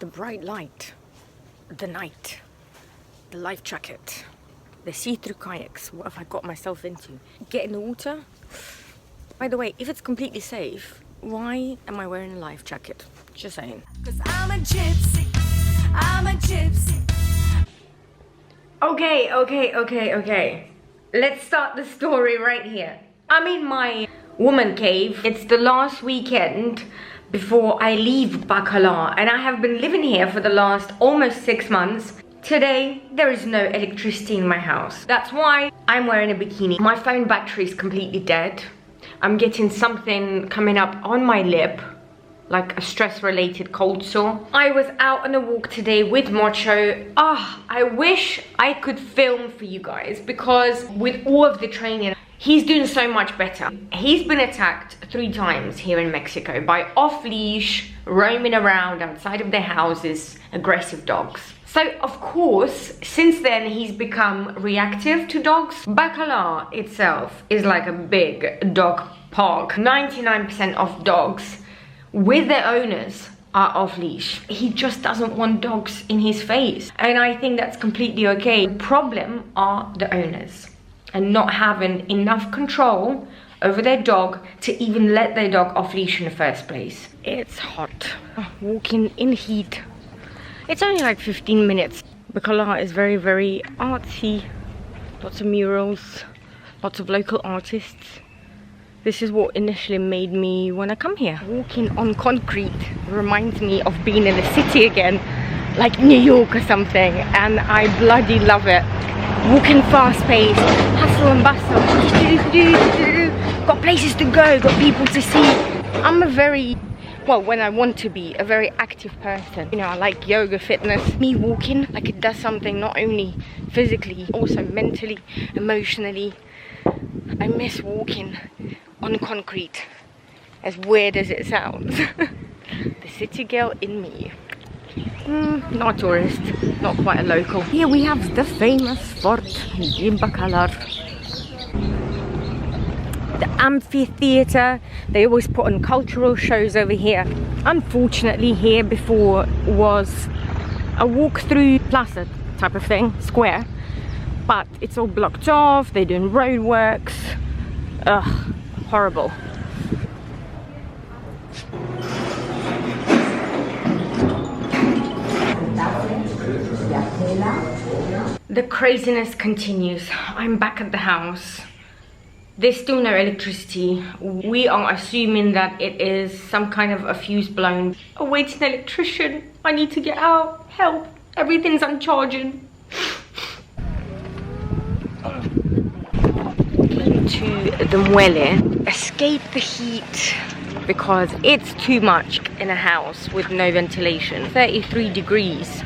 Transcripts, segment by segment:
The bright light, the night, the life jacket, the see-through kayaks. What have I got myself into? Get in the water. By the way, if it's completely safe, why am I wearing a life jacket? Just saying. 'Cause I'm a gypsy. I'm a gypsy. Okay. Let's start the story right here. I'm in my woman cave. It's the last weekend before I leave Bacalar, and I have been living here for the last almost 6 months. Today, there is no electricity in my house. That's why I'm wearing a bikini. My phone battery is completely dead. I'm getting something coming up on my lip, like a stress-related cold sore. I was out on a walk today with Mocho. I wish I could film for you guys, because with all of the training, he's doing so much better. He's been attacked 3 times here in Mexico by off-leash, roaming around outside of their houses, aggressive dogs. So, of course, since then, he's become reactive to dogs. Bacalar itself is like a big dog park. 99% of dogs with their owners are off leash. He just doesn't want dogs in his face. And I think that's completely okay. The problem are the owners and not having enough control over their dog to even let their dog off leash in the first place. It's hot. Walking in heat. It's only like 15 minutes. Bacalar is very, very artsy. Lots of murals, lots of local artists. This is what initially made me want to come here. Walking on concrete reminds me of being in the city again, like New York or something, and I bloody love it. Walking fast paced, hustle and bustle, got places to go, got people to see. I'm a very, well, when I want to be, a very active person. You know, I like yoga, fitness. Me walking, like it does something not only physically, also mentally, emotionally. I miss walking on concrete, as weird as it sounds. The city girl in me. Not a tourist, not quite a local. Here we have the famous fort in Bacalar. The amphitheatre, they always put on cultural shows over here. Unfortunately, here before was a walk-through plaza type of thing, square, but it's all blocked off. They're doing roadworks. Ugh, horrible. The craziness continues. I'm back at the house. There's still no electricity. We are assuming that it is some kind of a fuse blown. Awaiting an electrician. I need to get out. Help. Everything's uncharging. To the muelle. Escape the heat, because it's too much in a house with no ventilation. 33 degrees.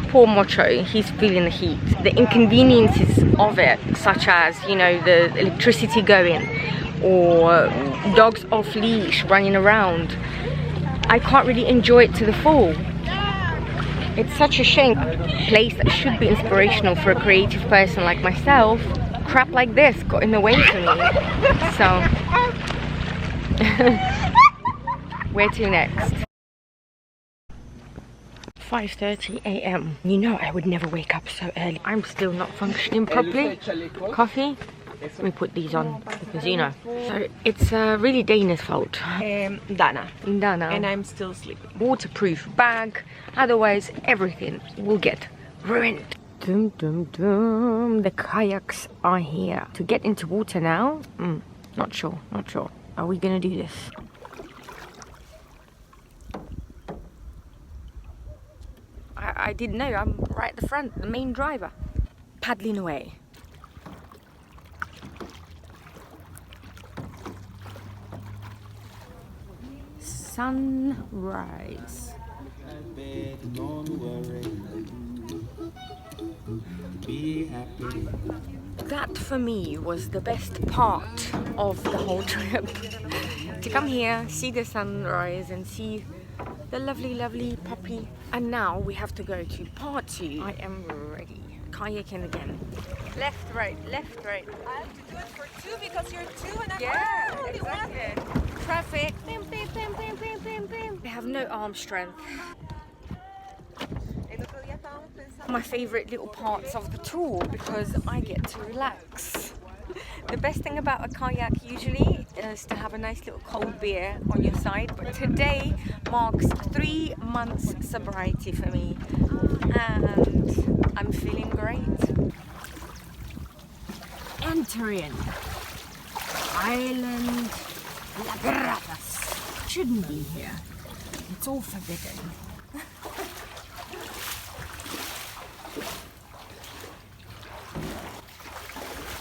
Poor Mocho, he's feeling the heat. The inconveniences of it, such as, you know, the electricity going, or dogs off leash running around, I can't really enjoy it to the full. It's such a shame. A place that should be inspirational for a creative person like myself, crap like this got in the way for me. So, where to next? 5:30 a.m. You know I would never wake up so early. I'm still not functioning properly. Coffee? Let me put these on because, you know. So it's really Dana's fault. Dana. And I'm still sleeping. Waterproof bag. Otherwise, everything will get ruined. Dum dum dum. The kayaks are here. To get into water now? Not sure. Are we gonna do this? I didn't know, I'm right at the front, the main driver. Paddling away. Sunrise. That for me was the best part of the whole trip. To come here, see the sunrise and see the lovely, lovely puppy. And now we have to go to part 2. I am ready. Kayaking again. Left, right, left, right. I have to do it for 2 because you're 2 and I'm Yeah, exactly. Traffic. Bim, bim, bim, bim, bim, bim, bim. I have no arm strength. My favorite little parts of the tour because I get to relax. The best thing about a kayak usually is to have a nice little cold beer on your side, but today marks 3 months sobriety for me and I'm feeling great. Entering Island La Gratas. Shouldn't be here. It's all forbidden.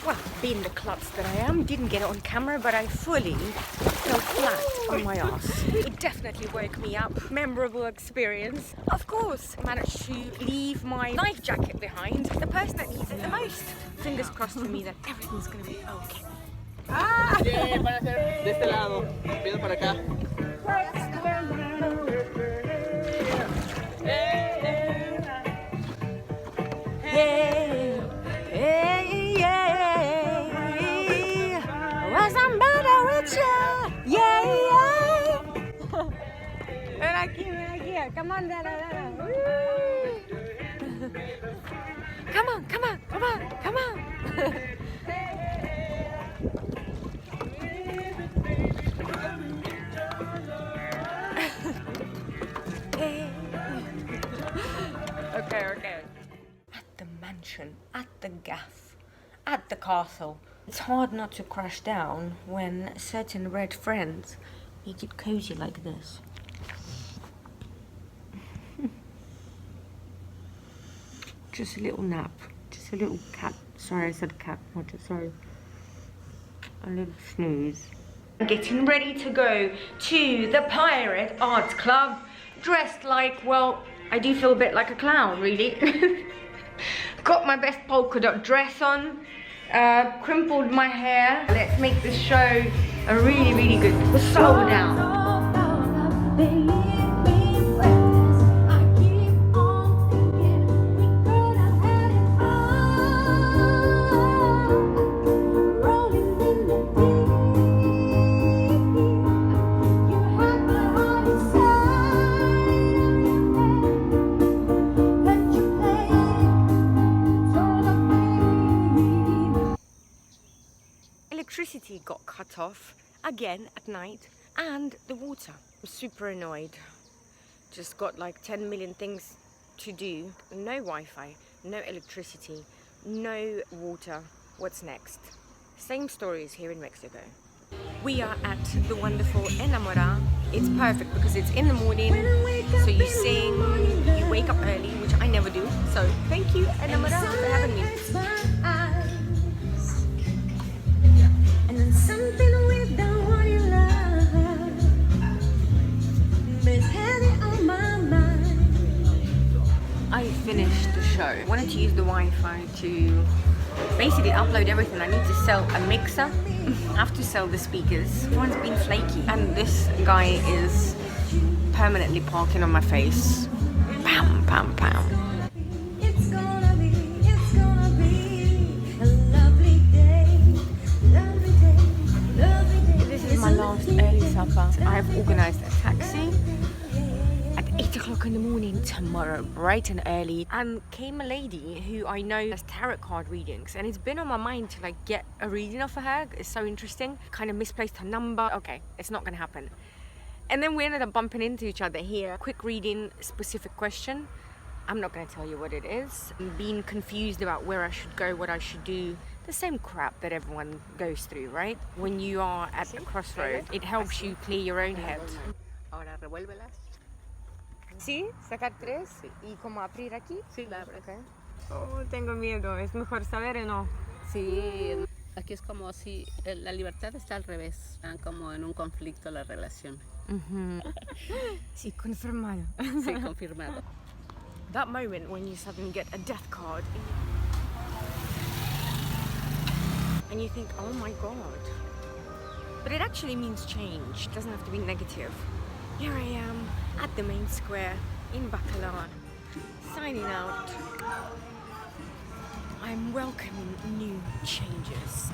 Well, being the klutz that I am, didn't get it on camera, but I fully fell flat on my ass. It definitely woke me up. Memorable experience. Of course, managed to leave my life jacket behind. The person that needs it the most. Fingers crossed for me that everything's gonna be okay. Ah! Yeah, van a ser de este lado. Viendo para acá. Hey, hey, yeah. Was I'm better with you? Yeah, yeah. Ven aquí. Come on, Dana. Come on. Okay. At the mansion, at the gaff, at the castle. It's hard not to crash down when certain red friends make it cozy like this. Just a little nap. Just a little cat. Sorry, I said cat. Sorry. A little snooze. Getting ready to go to the Pirate Arts Club. Dressed like, well, I do feel a bit like a clown, really. Got my best polka dot dress on. Crimpled my hair. Let's make this show a really, really good showdown. Electricity got cut off again at night, and the water. I'm super annoyed. Just got like 10 million things to do. No Wi-Fi, no electricity, no water. What's next? Same stories here in Mexico. We are at the wonderful Enamora. It's perfect because it's in the morning, so you sing, you wake up early, which I never do. So thank you, Enamora, for having me. Something with the one you love is heavy on my mind. I finished the show. I wanted to use the Wi-Fi to basically upload everything. I need to sell a mixer. I have to sell the speakers. One's been flaky. And this guy is permanently parking on my face. Pam, pam, pam. My last early supper. I've organised a taxi at 8 o'clock in the morning tomorrow, bright and early, and came a lady who I know does tarot card readings, and it's been on my mind to like get a reading off of her. It's so interesting. Kind of misplaced her number. Okay, it's not gonna happen. And then we ended up bumping into each other here. Quick reading, specific question. I'm not gonna tell you what it is. Being confused about where I should go, what I should do. The same crap that everyone goes through, right? When you are at a crossroad, it helps you clear your own head. Ahora revuélvelas. ¿Sí? ¿Sacar 3? ¿Y cómo abrir aquí? Sí, la abres. Okay. Oh, tengo miedo. Es mejor saber o no. Sí, aquí es como si la libertad está al revés. Están como en un conflicto la relación. Sí, confirmado. Sí, confirmado. That moment when you suddenly get a death card and you think, oh my god. But it actually means change. It doesn't have to be negative. Here I am at the main square in Bacalar, signing out. I'm welcoming new changes.